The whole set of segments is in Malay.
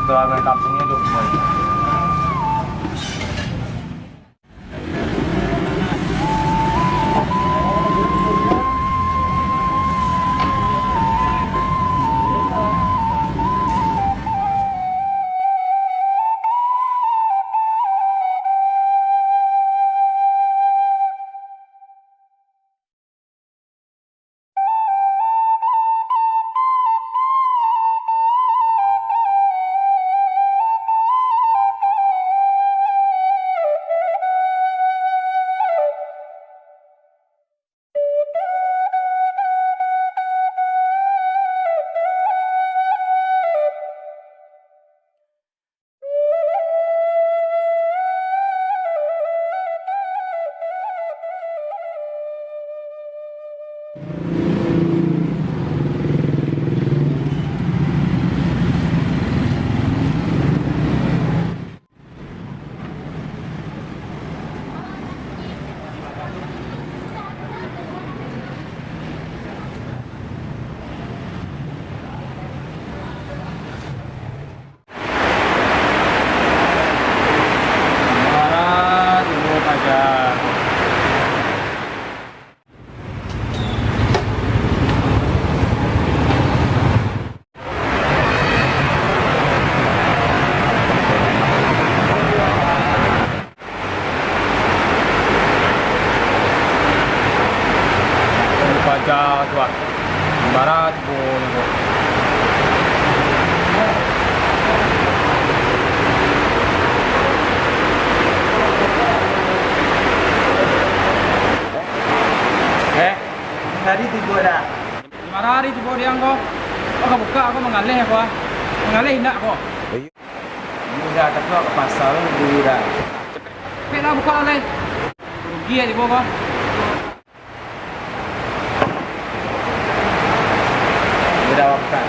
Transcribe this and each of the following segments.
Doakan kampungnya hidup kembali. Tuan barat boleh. Hari tiba dah. Gimana hari tiba dia kau? Kau buka aku mengalih aku. Mengalih nak aku. Sudah tapi ke pasar dulu dah. Cepet dah buka leh. Rugi ya tiba kau. Sudah buka.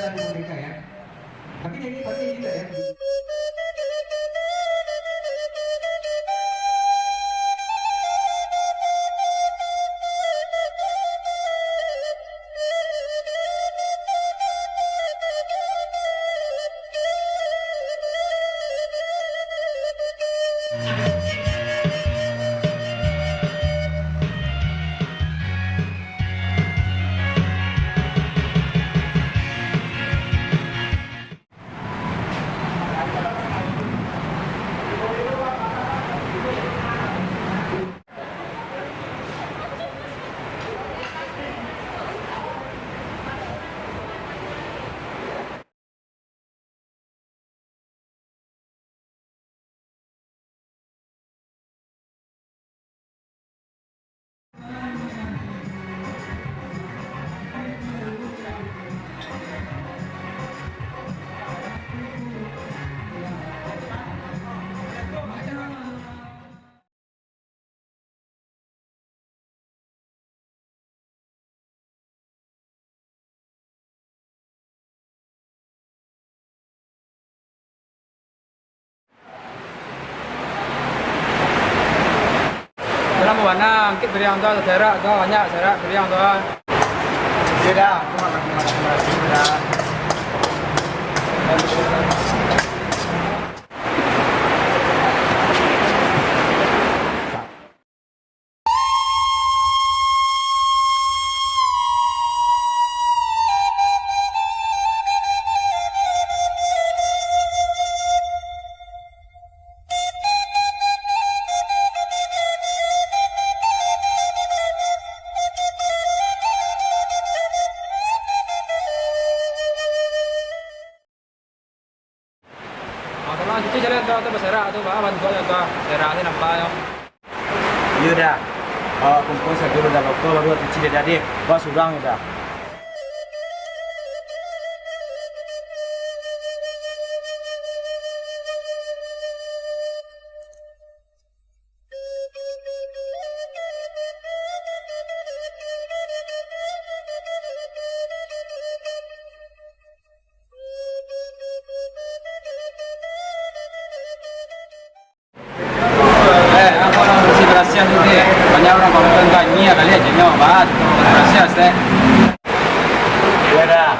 dari boneka ya. Tapi ini pakai juga ya. Dalam warna angkit beri yang tua serak tua banyak serak beri yang tua. Tidak, aku makan sudah. Tolong cuci jalan tua tu berserak tu bawa bantu aja tua serak ni nampak yo. Iya dah. Kumpul satu dah lokal baru cuci dia jadi. Kau surang dah. Aku orang bersih berhasil tu deh. Banyak orang kalau enggak ni kali aja nyawa banget. Berhasil deh. Iya dah.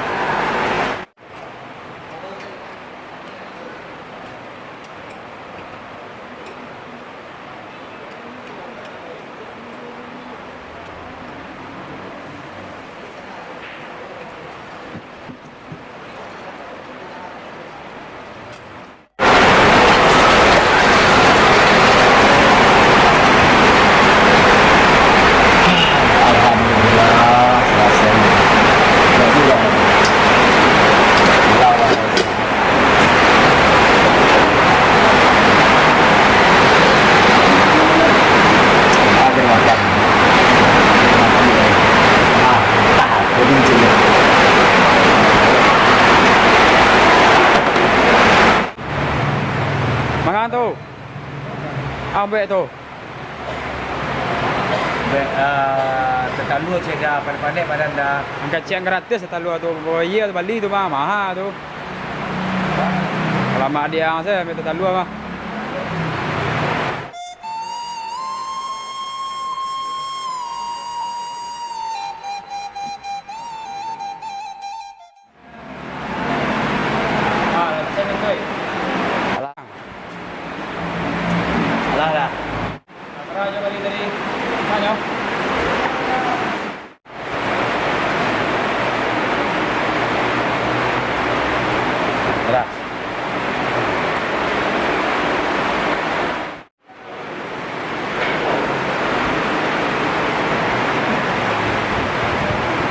Mangan tu. Ambek tu. Terlalu cakap pandai-pandai badan dah. Angkat cian gratis setalu tu. Iya tu Bali tu mah mahal tu. Kalau mak dia saya ambil setalu mah. Alah dah. Raja Bali tadi. Mana? Dah.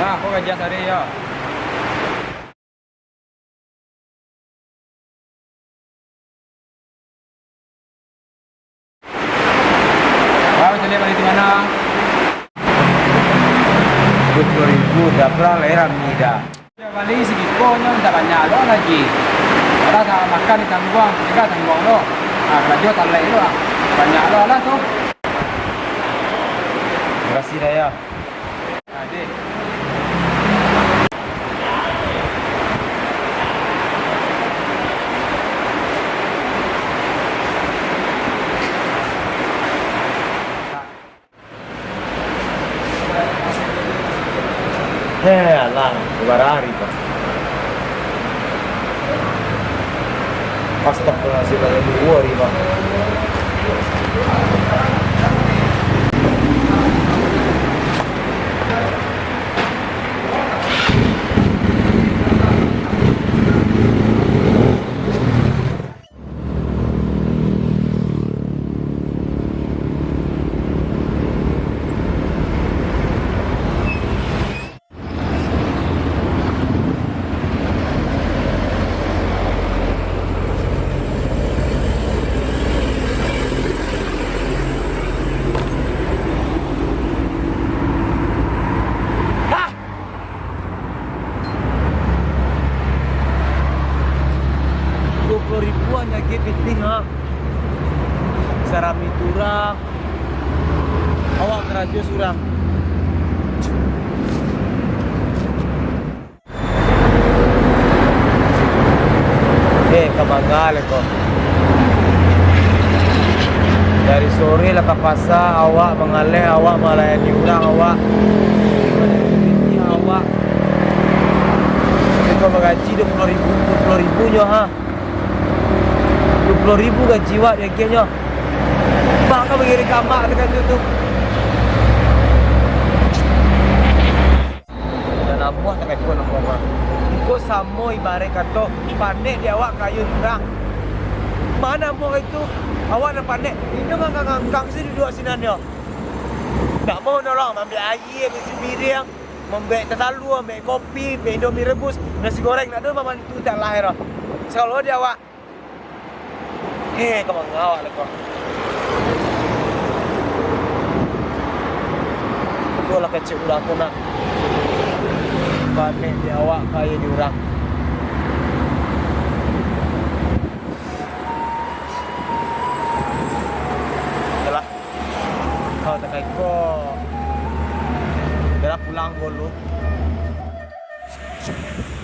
Nah, aku gajian hari ya. Kau jadi balik di mana? 20.000 dah pernah leheran ni dah. Ya balik segitu nya tak banyak lo lagi. Kalau tak makan di tangguang, juga tangguang lo. Ah, kerja tak leh lo. Banyak lo lah tu. Terima kasih dah ya. Adik. Berhari Pak. Astagfirullahaladzim, ada 2 hari Pak. Ribuan ya gipiting ha. Sarami turang. Awak kerajo surang. Kamangal ko. Dari sore lah ke pasar awak mengalih, awak melayani orang awak. Ini awak. Kau mengaji 20 ribu ha. 20 ribu gaji awak dia kira. Mak kau bagi rekamak dekat tu. Dan amuah tak kau nak buat. Kau sama ibarat kata pandai dia awak kayu orang. Mana amuah itu? Awak nak pandai. Ini ngangkang sini duduk sini dia. Tak mau nolong ambil air, ambil cemiriang, ambil tetalu, ambil kopi, ambil indomie rebus, nasi goreng nak ada mama itu tak lahir. Selalu dia awak. Kau mengawak lah kau. Kau lah kecil ulang tu nak. Pandai dia awak kaya di orang. Yalah. Kau tak kaya kau. Dah pulang dulu.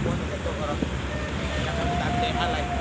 Kau tak kaya kau orang. Jangan tak ada hal lain.